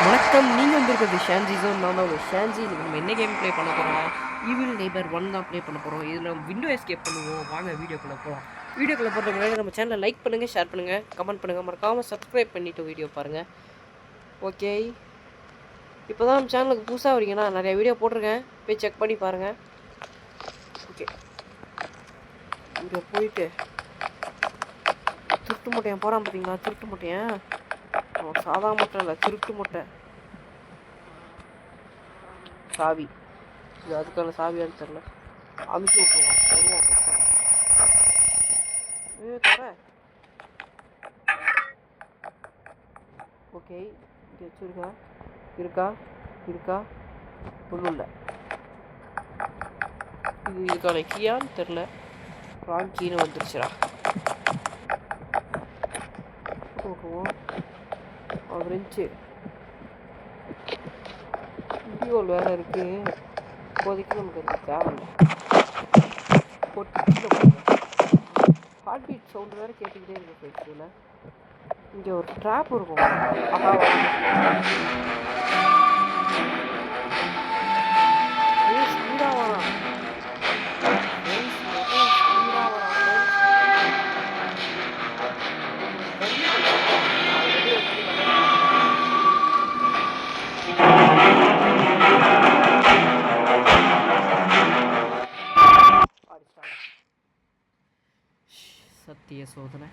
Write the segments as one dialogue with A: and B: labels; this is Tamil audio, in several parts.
A: வணக்கம். நீங்க வந்திருக்கிறது ஷான்ஜி ஜோன். நான் தான் உங்க ஷான்ஜி. இன்னைக்கு நம்ம என்ன கேம் ப்ளே பண்ண போறோம்னா, ஈவில் நெய்பர் 1 தான் ப்ளே பண்ண போறோம். இதுல நம்ம விண்டோ எஸ்கேப் பண்ணுவோம். வாங்க வீடியோக்குள்ள போலாம். வீடியோக்குள்ள போறதுக்கு முன்னாடி நம்ம சேனலை லைக் பண்ணுங்க, ஷேர் பண்ணுங்க, கமெண்ட் பண்ணுங்க, மறக்காம சப்ஸ்கிரைப் பண்ணிட்டு வீடியோ பாருங்க. ஓகே. இப்போதான் நம்ம சேனலுக்கு புதுசாக வரீங்கன்னா நிறைய வீடியோ போட்டிருக்கேன். போய் செக் பண்ணி பாருங்க. ஓகே. இங்கே போயிட்டு திருட்டு முட்டையன் போகிறான் பார்த்தீங்களா? திருட்டு முட்டையன் சாதா முட்டை இல்லை, திருட்டு முட்டை. சாவி இது அதுக்கான சாவியான்னு தெரில. அமுக்கி விட்டுருவான், வருவான் மொத்தம். தர ஓகே. இங்கே வச்சுருக்கா இருக்கா இருக்கா ஒன்றும் இல்லை. இது இதுக்கான கீயான்னு தெரில. ராங் கீன்னு வந்துருச்சுடா. போட்டுருவோம். இருந்துச்சு வீடியோவில் வேறு இருக்குது. இப்போதைக்கு நமக்கு அது தேவையில்லை. போட்டு கீழே போடுங்க. ஹார்ட் பீட் சவுண்டு வேறு கேட்டுக்கிட்டே இருக்கு ஃப்ரெண்ட்ஸில். இங்கே ஒரு ட்ராப் இருக்கும். ஆஹா ஸ்பீடாக வரான். சத்திய சோதனை.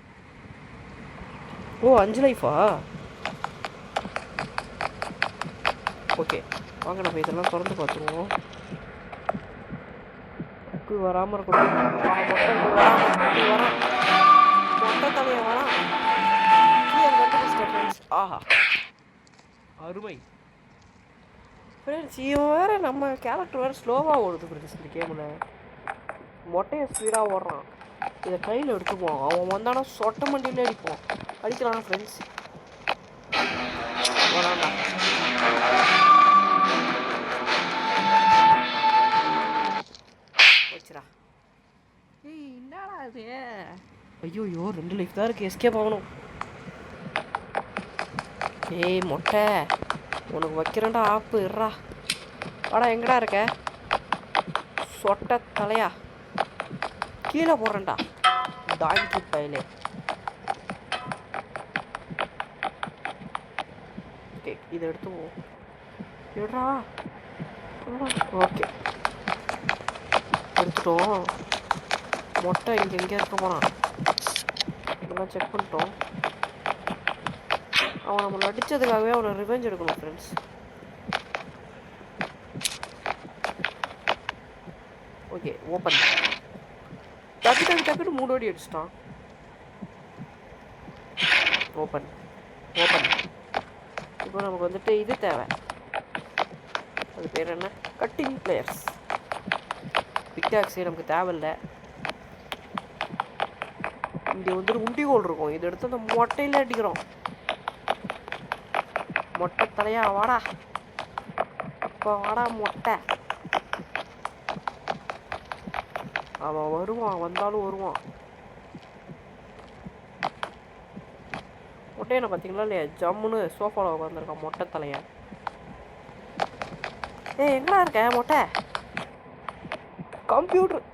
A: ஓ 5 லைஃபா? ஓகே வாங்க நம்ம இதெல்லாம் திறந்து பார்த்துருவோம். வராமல் இருக்கணும். மொட்டை தலையை வரான். ஆஹா அருமை ஃப்ரெண்ட்ஸ். இவன் வேறு நம்ம கேரக்டர் வேறு ஸ்லோவாக ஓடுது ஃப்ரெண்ட்ஸ். இந்த கேமில் மொட்டையை ஸ்பீடாக ஓடுறான். இதை கையில் எடுத்துக்குவோம். அவன் வந்தானா சொட்ட மண்டியில் அடிப்போம். அடிக்கிறானா ஃப்ரெண்ட்ஸ்? வராண்டா. வச்சுடா. ஏய் என்னடா அது? ஐயோ 2 லைஃப் தான் இருக்குது. எஸ்கேப் ஆகணும். ஏய் மொட்டை உனக்கு வைக்கிறேன்டா ஆப்பு. இருறா வாடா. எங்கடா இருக்க சொட்ட தலையா? கீழே போடுறேன்டா தாங்கி பயிலே. ஓகே இதை எடுத்துவோம். எடுறா. ஓகே எடுத்துட்டோம். மொட்டை இங்கே எங்கே இருக்க போகிறான்? இதெல்லாம் செக் பண்ணிட்டோம். அவன் நம்மளை அடித்ததுக்காகவே அவனை ரிவெஞ்ச் எடுக்கணும் ஃப்ரெண்ட்ஸ். Okay open. டக்குன்னு 3 அடி அடிச்சிட்டான். Open open. இப்போ நமக்கு வந்துட்டு இது தேவை. அது பேர் என்ன? Cutting players. பிக்டாக்ஸே நமக்கு தேவையில்லை. இங்கே வந்துட்டு உண்டிகோல் இருக்கும். இதை எடுத்து அந்த மொட்டையில் அடிக்கிறோம். மொட்டை தலையா வாடா. இப்போ வாடா மொட்டை. அவன் வருவான், வந்தாலும் வருவான். மொட்டையனை பார்த்தீங்களா இல்லையா? ஜம்முன்னு சோஃபாவில் உட்காந்துருக்கான் மொட்டை தலையன். எங்கடா இருக்க மொட்டை? கம்ப்யூட்டர்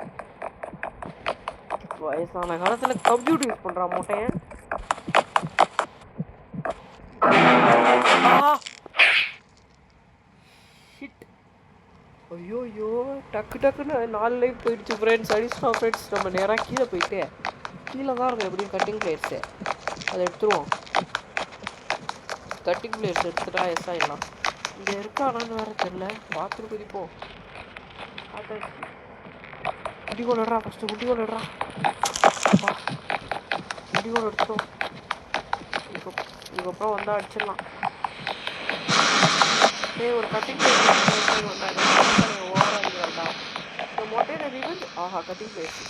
A: வயசான காலத்தில் கம்ப்யூட்டர் யூஸ் பண்ணுறான் மொட்டையன். ஐயோ டக்குன்னு 4 லைஃப் போயிடுச்சு ஃப்ரெண்ட்ஸ். அடிச்சிட்டோம் ஃப்ரெண்ட்ஸ். நம்ம நேராக கீழே போயிட்டு கீழே தான் இருக்கும் எப்படியும் கட்டிங் பிளேயர்ஸு. அதை எடுத்துருவோம். கட்டிங் பிளேயர்ஸ் எடுத்துட்டா எஸ் ஆகிடலாம். இங்கே இருக்கானான்னு வேறு தெரில. பார்த்துட்டு குதிப்போம். குட்டிகோல் எடுறா ஃபஸ்ட்டு. குட்டிகோல் எடுறா. குட்டிகோல் எடுத்துட்டோம். இதுக்கப்புறம் வந்தால் அடிச்சிடலாம். ஒரு கட்டிங் பிளேயர் வந்தாங்க. இந்த மொட்டையோட ரிவெஞ்ச். ஆஹா கட்டிங் பிளேயர்ஸ்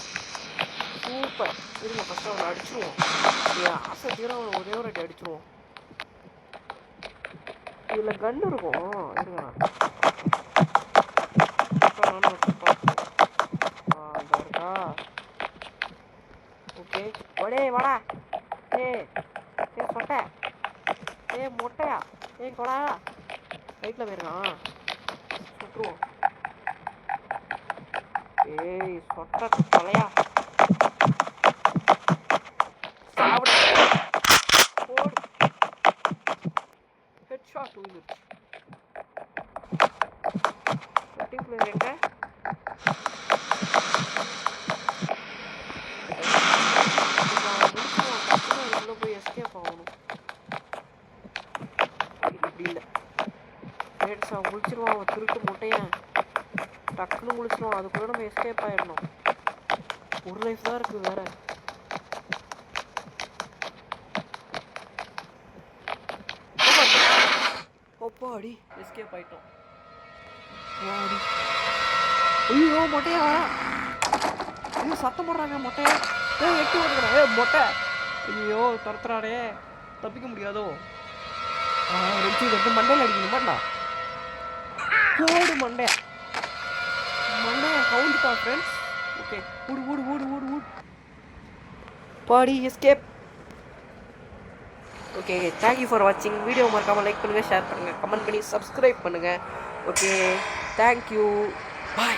A: சூப்பர். இருங்க ஃபஸ்ட்டு அவனை அடிச்சிடுவோம். ஆசை தீர அவனை ஒரே ஒரு அடி அடிச்சிடுவோம். இதில் கன் இருக்கும். இருங்க இந்த இருக்கா. ஓகே ஒடே வாடா. சொட்டை. மொட்டையா. ஏய் போடா ரைட்டில் போயிருக்கான் சுட்டுருவோம். ஏய் சொட்ட தலையா சாப்பிடு போடு ஹெட் ஷாட் விழுந்துருச்சு. கட்டிங் பிளேயர் எங்க உள்ள போய் எஸ்கேப் ஆகணும். இப்படி இல்லை ஃபேட்ஸா முழிச்சிருவான் அவன் திருட்டு முட்டையன் டக்குன்னு முழிச்சிருவான். அதுக்குள்ள நம்ம எஸ்கேப் ஆகிடணும். ஒரு லைஃப் தான் இருக்குது வேற. ஒப்பாடி எஸ்கேப் ஆகிட்டோம். வாடி ஐயோ மொட்டையா வரா. ஐயோ சத்தம் போடுறாங்க மொட்டையா. எட்டி ஓடுறான் மொட்டை. ஐயோ துரத்துறாடே தப்பிக்க முடியாதோ. ரெச்சி எடுத்து மண்டையில் அடிக்கணுமாண்டா. போடு மண்டைய கவுந்துட்டான் ஃப்ரெண்ட்ஸ். ஓகே ஓடு ஓடு ஓடு ஓடு ஓடு பாடி எஸ்கேப். ஓகே தேங்க்யூ ஃபார் வாட்சிங். வீடியோ மறக்காமல் லைக் பண்ணுங்கள், ஷேர் பண்ணுங்கள், கமெண்ட் பண்ணி சப்ஸ்கிரைப் பண்ணுங்கள். Okay thank you bye.